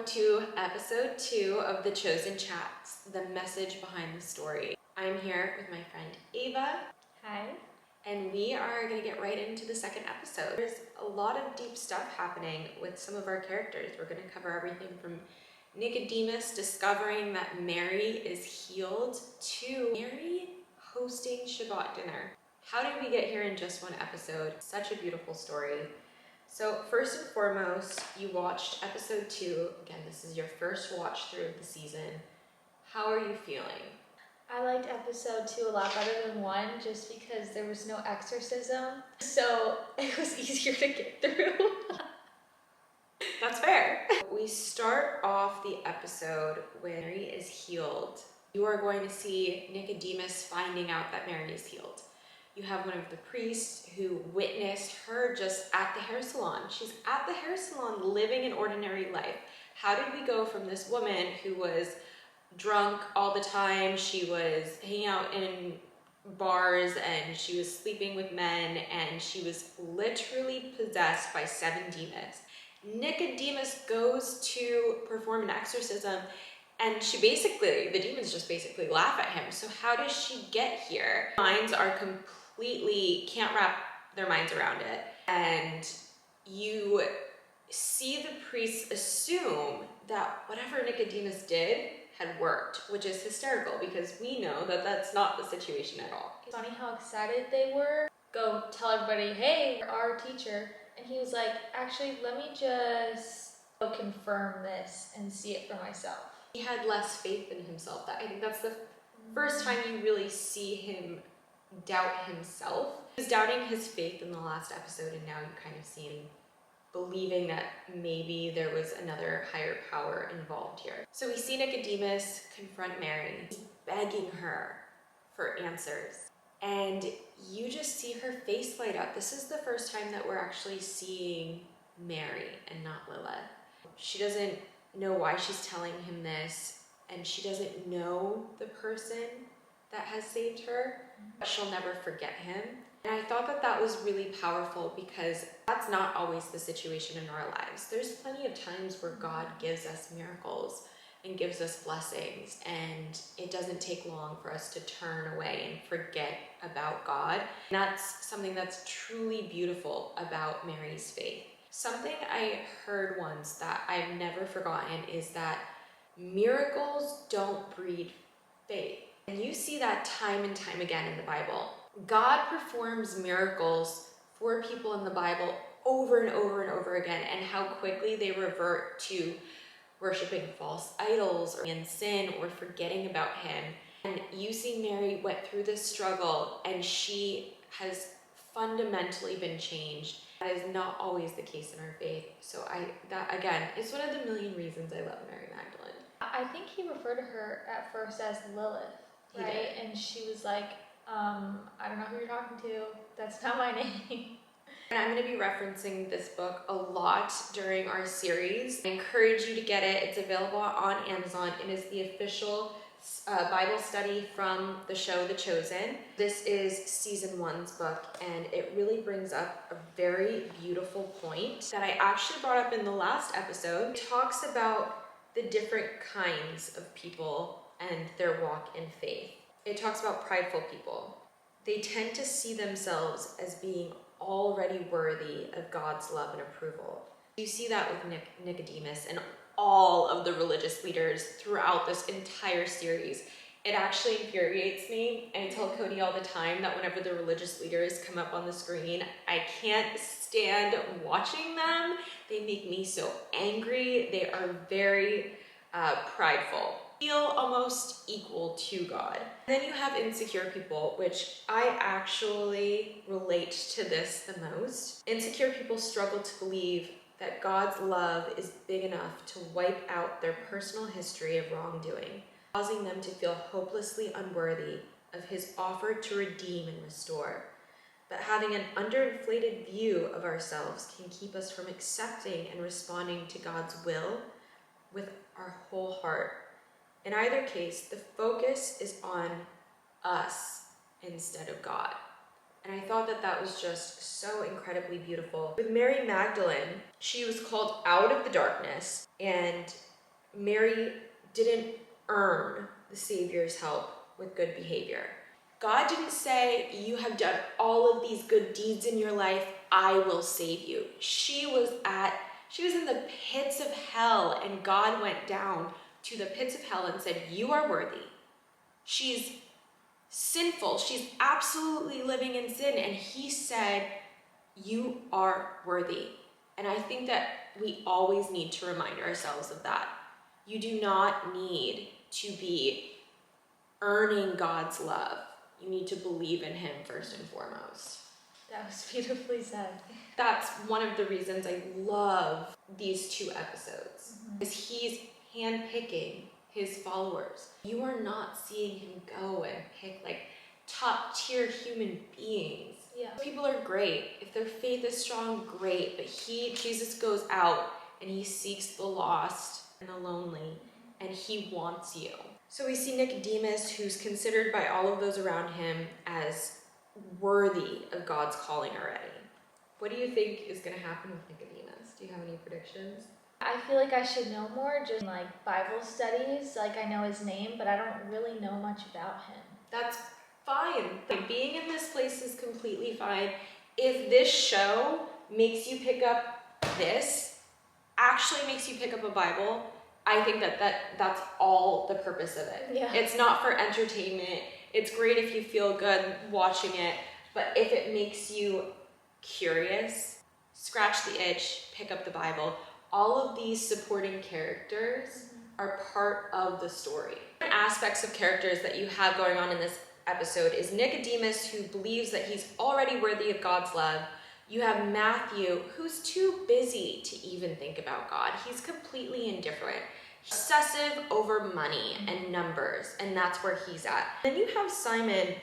to episode 2 of The Chosen Chats, the message behind the story. I'm here with my friend Ava. Hi. And we are going to get right into the second episode. There's a lot of deep stuff happening with some of our characters. We're going to cover everything from Nicodemus discovering that Mary is healed to Mary hosting Shabbat dinner. How did we get here in just one episode? Such a beautiful story. So first and foremost, you watched episode 2. Again, this is your first watch through of the season. How are you feeling? I liked episode 2 a lot better than 1 just because there was no exorcism. So it was easier to get through. That's fair. We start off the episode when Mary is healed. You are going to see Nicodemus finding out that Mary is healed. You have one of the priests who witnessed her just at the hair salon. She's at the hair salon living an ordinary life. How did we go from this woman who was drunk all the time, she was hanging out in bars, and she was sleeping with men, and she was literally possessed by 7 demons? Nicodemus goes to perform an exorcism, and the demons just basically laugh at him. So how does she get here? Minds are can't wrap their minds around it. And you see the priests assume that whatever Nicodemus did had worked, which is hysterical because we know that that's not the situation at all. It's funny how excited they were. Go tell everybody, hey, our teacher. And he was like, actually, let me just go confirm this and see it for myself. He had less faith in himself. I think that's the first time you really see him doubt himself. He was doubting his faith in the last episode, and now you kind of see him believing that maybe there was another higher power involved here. So we see Nicodemus confront Mary, begging her for answers. And you just see her face light up. This is the first time that we're actually seeing Mary and not Lilith. She doesn't know why she's telling him this, and she doesn't know the person that has saved her, but she'll never forget him. And I thought that that was really powerful because that's not always the situation in our lives. There's plenty of times where God gives us miracles and gives us blessings, and it doesn't take long for us to turn away and forget about God. And that's something that's truly beautiful about Mary's faith. Something I heard once that I've never forgotten is that miracles don't breed faith. And you see that time and time again in the Bible. God performs miracles for people in the Bible over and over and over again, and how quickly they revert to worshiping false idols or in sin or forgetting about him. And you see Mary went through this struggle, and she has fundamentally been changed. That is not always the case in our faith. So that again is one of the million reasons I love Mary Magdalene. I think he referred to her at first as Lilith, right? And she was like, I don't know who you're talking to. That's not my name. And I'm going to be referencing this book a lot during our series. I encourage you to get it. It's available on Amazon. It is the official Bible study from the show The Chosen. This is season 1's book, and it really brings up a very beautiful point that I actually brought up in the last episode. It talks about the different kinds of people and their walk in faith. It talks about prideful people. They tend to see themselves as being already worthy of God's love and approval. You see that with Nicodemus and all of the religious leaders throughout this entire series. It actually infuriates me. I tell Cody all the time that whenever the religious leaders come up on the screen, I can't stand watching them. They make me so angry. They are very prideful. Feel almost equal to God. Then you have insecure people, which I actually relate to this the most. Insecure people struggle to believe that God's love is big enough to wipe out their personal history of wrongdoing, causing them to feel hopelessly unworthy of his offer to redeem and restore. But having an underinflated view of ourselves can keep us from accepting and responding to God's will with our whole heart. In either case, the focus is on us instead of God. And I thought that that was just so incredibly beautiful. With Mary Magdalene, she was called out of the darkness, and Mary didn't earn the Savior's help with good behavior. God didn't say, you have done all of these good deeds in your life, I will save you. She was in the pits of hell, and God went down to the pits of hell and said, you are worthy. She's sinful. She's absolutely living in sin. And he said, you are worthy. And I think that we always need to remind ourselves of that. You do not need to be earning God's love. You need to believe in him first and foremost. That was beautifully said. That's one of the reasons I love these 2 episodes, is he's handpicking his followers. You are not seeing him go and pick like top tier human beings. Yeah. People are great. If their faith is strong, great. But Jesus goes out and he seeks the lost and the lonely, and he wants you. So we see Nicodemus, who's considered by all of those around him as worthy of God's calling already. What do you think is going to happen with Nicodemus? Do you have any predictions? I feel like I should know more, just like Bible studies. Like I know his name, but I don't really know much about him. That's fine. Being in this place is completely fine. If this show makes you pick up actually makes you pick up a Bible, I think that's all the purpose of it. Yeah. It's not for entertainment. It's great if you feel good watching it, but if it makes you curious, scratch the itch, pick up the Bible. All of these supporting characters are part of the story. Aspects of characters that you have going on in this episode is Nicodemus, who believes that he's already worthy of God's love. You have Matthew, who's too busy to even think about God. He's completely indifferent. Obsessive over money and numbers, and that's where he's at. Then you have Simon,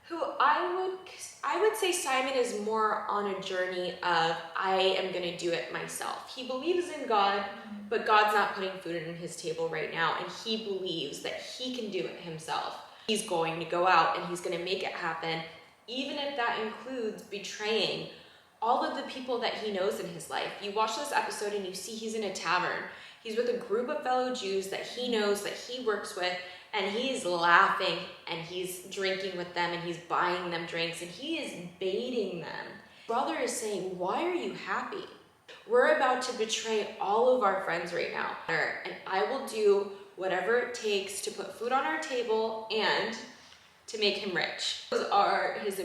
who I would say Simon is more on a journey of, I am going to do it myself. He believes in God, but God's not putting food on his table right now, and he believes that he can do it himself. He's going to go out and he's going to make it happen, even if that includes betraying all of the people that he knows in his life. You watch this episode and you see he's in a tavern. He's with a group of fellow Jews that he knows, that he works with, and he's laughing and he's drinking with them and he's buying them drinks and he is baiting them. Brother is saying, why are you happy? We're about to betray all of our friends right now, and I will do whatever it takes to put food on our table and to make him rich. Those are his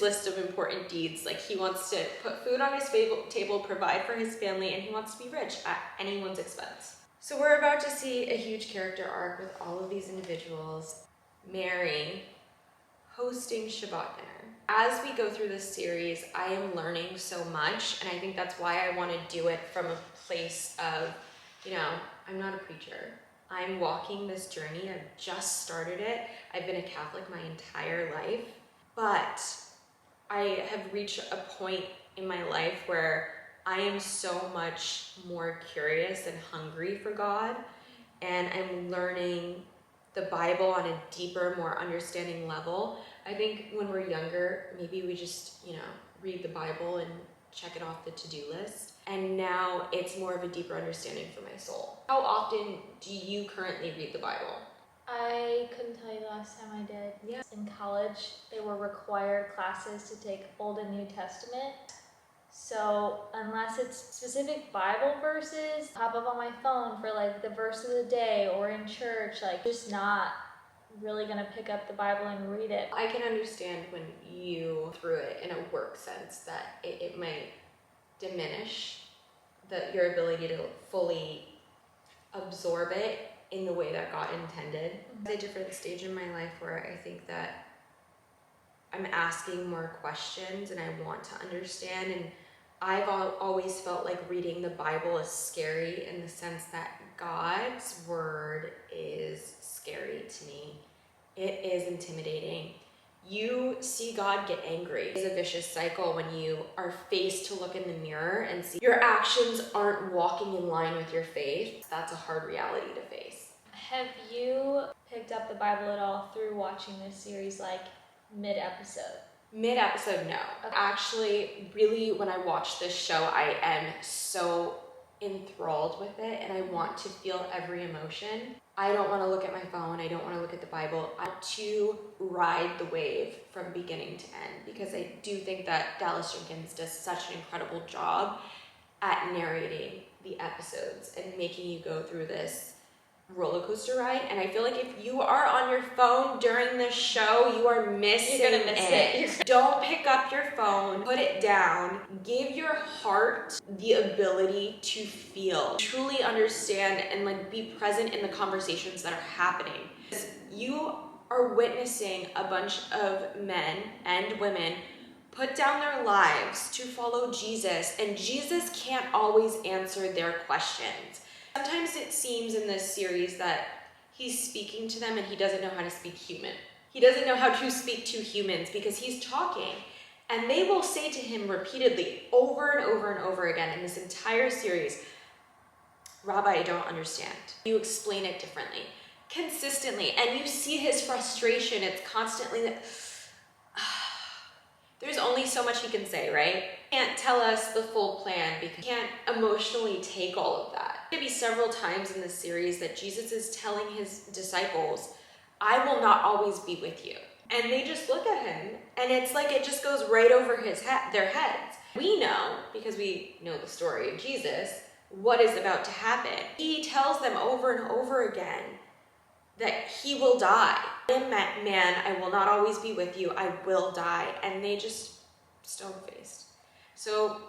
list of important deeds. Like, he wants to put food on his table, provide for his family, and he wants to be rich at anyone's expense. So we're about to see a huge character arc with all of these individuals. Mary hosting Shabbat dinner. As we go through this series, I am learning so much, and I think that's why I want to do it from a place of, I'm not a preacher. I'm walking this journey. I've just started it. I've been a Catholic my entire life. But I have reached a point in my life where I am so much more curious and hungry for God, and I'm learning the Bible on a deeper, more understanding level. I think when we're younger, maybe we just, read the Bible and check it off the to-do list. And now it's more of a deeper understanding for my soul. How often do you currently read the Bible? I couldn't tell you the last time I did. Yeah. In college, they were required classes to take Old and New Testament. So unless it's specific Bible verses, pop up on my phone for like the verse of the day, or in church, like just not really gonna pick up the Bible and read it. I can understand when you threw it in a work sense that it might diminish your ability to fully absorb it in the way that God intended. At a different stage in my life where I think that I'm asking more questions and I want to understand, and I've always felt like reading the Bible is scary in the sense that God's word is scary to me. It is intimidating. You see God get angry. It's a vicious cycle when you are faced to look in the mirror and see your actions aren't walking in line with your faith. That's a hard reality to face. Have you picked up the Bible at all through watching this series, like mid-episode? Mid-episode, no. Okay. Actually, really, when I watch this show, I am so enthralled with it and I want to feel every emotion. I don't want to look at my phone. I don't want to look at the Bible. I want to ride the wave from beginning to end, because I do think that Dallas Jenkins does such an incredible job at narrating the episodes and making you go through this roller coaster ride. And I feel like if you are on your phone during this show, you are missing You're gonna miss it. Don't pick up your phone, put it down, give your heart the ability to feel, truly understand, and like be present in the conversations that are happening. You are witnessing a bunch of men and women put down their lives to follow Jesus, and Jesus can't always answer their questions. Sometimes it seems in this series that he's speaking to them and he doesn't know how to speak human. He doesn't know how to speak to humans because he's talking. And they will say to him repeatedly, over and over and over again in this entire series, Rabbi, I don't understand. You explain it differently, consistently. And you see his frustration. It's constantly that there's only so much he can say, right? He can't tell us the full plan because he can't emotionally take all of that. There'll be several times in this series that Jesus is telling his disciples, I will not always be with you. And they just look at him, and it's like it just goes right over their heads. We know, because we know the story of Jesus, what is about to happen. He tells them over and over again that he will die. I am that man, I will not always be with you, I will die. And they just stone-faced. So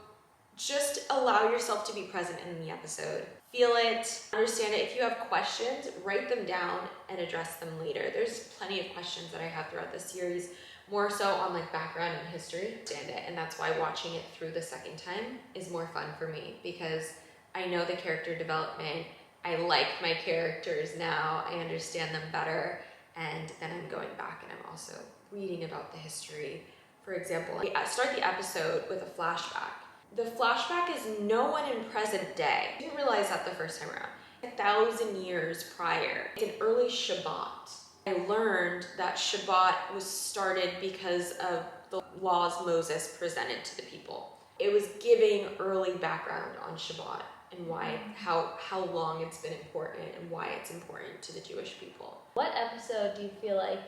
just allow yourself to be present in the episode. Feel it, understand it. If you have questions, write them down and address them later. There's plenty of questions that I have throughout this series, more so on like background and history. Understand it, and that's why watching it through the second time is more fun for me, because I know the character development. I like my characters now. I understand them better, and then I'm going back and I'm also reading about the history. For example, I start the episode with a flashback. The flashback is no one in present day. I didn't realize that the first time around. 1,000 years prior, an early Shabbat. I learned that Shabbat was started because of the laws Moses presented to the people. It was giving early background on Shabbat and why, how long it's been important and why it's important to the Jewish people. What episode do you feel like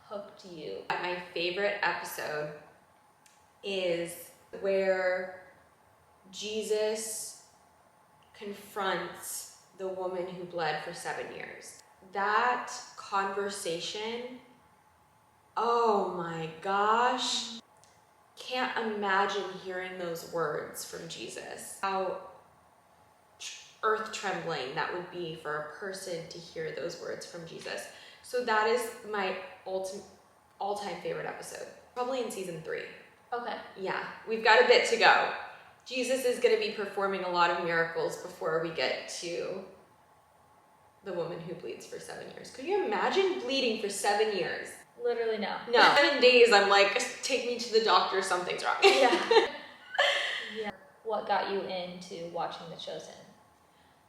hooked you? My favorite episode is where Jesus confronts the woman who bled for 7 years. That conversation, oh my gosh, can't imagine hearing those words from Jesus. How earth-trembling that would be for a person to hear those words from Jesus. So that is my all-time favorite episode, probably in season 3. Okay. Yeah, we've got a bit to go. Jesus is going to be performing a lot of miracles before we get to the woman who bleeds for 7 years. Could you imagine bleeding for 7 years? Literally no. No. 7 days, I'm like, take me to the doctor, something's wrong. Yeah. Yeah. What got you into watching The Chosen?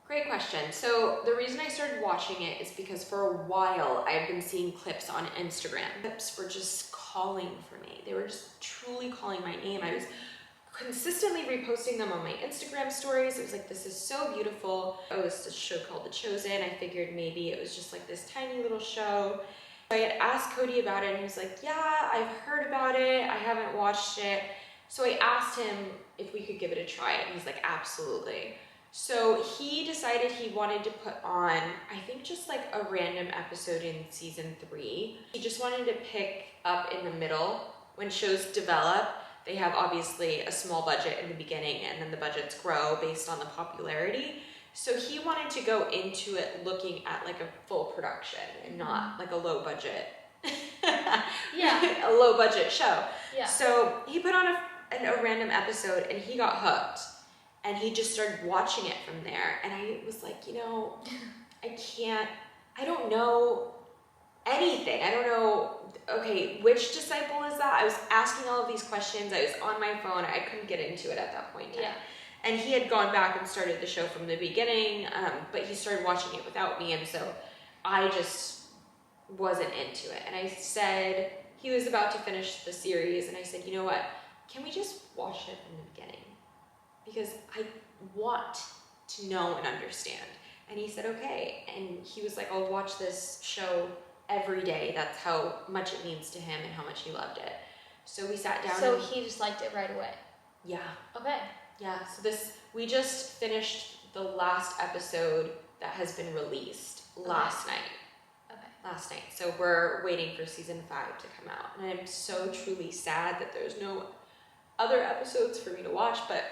Great question. So the reason I started watching it is because for a while I've been seeing clips on Instagram. Clips were just calling for me. They were just truly calling my name. I was consistently reposting them on my Instagram stories. It was like, this is so beautiful. It was a show called The Chosen. I figured maybe it was just like this tiny little show. I had asked Cody about it and he was like, yeah, I've heard about it. I haven't watched it. So I asked him if we could give it a try and he's like, absolutely. So he decided he wanted to put on, I think just like a random episode in season 3. He just wanted to pick up in the middle. When shows develop, they have obviously a small budget in the beginning and then the budgets grow based on the popularity. So he wanted to go into it looking at like a full production and not like a low budget. Yeah. A low budget show. Yeah. So he put on a random episode and he got hooked. And he just started watching it from there. And I was like, you know, I don't know anything. I don't know, okay, which disciple is that? I was asking all of these questions. I was on my phone. I couldn't get into it at that point in time. Yeah. And he had gone back and started the show from the beginning, but he started watching it without me. And so I just wasn't into it. And I said, he was about to finish the series. And I said, you know what? Can we just watch it from the beginning? Because I want to know and understand. And he said, okay. And he was like, I'll watch this show every day. That's how much it means to him and how much he loved it. So we sat down. So he just liked it right away. Yeah. Okay. Yeah. So we just finished the last episode that has been released last night. Okay. Last night. So we're waiting for season 5 to come out. And I'm so truly sad that there's no other episodes for me to watch, but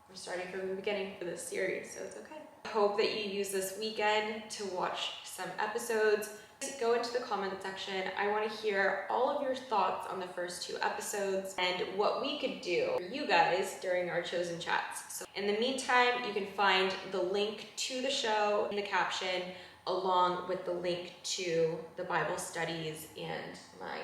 we're starting from the beginning for this series, so it's okay. I hope that you use this weekend to watch some episodes. Just go into the comment section. I want to hear all of your thoughts on the first 2 episodes and what we could do for you guys during our chosen chats. So in the meantime, you can find the link to the show in the caption, along with the link to the Bible studies and my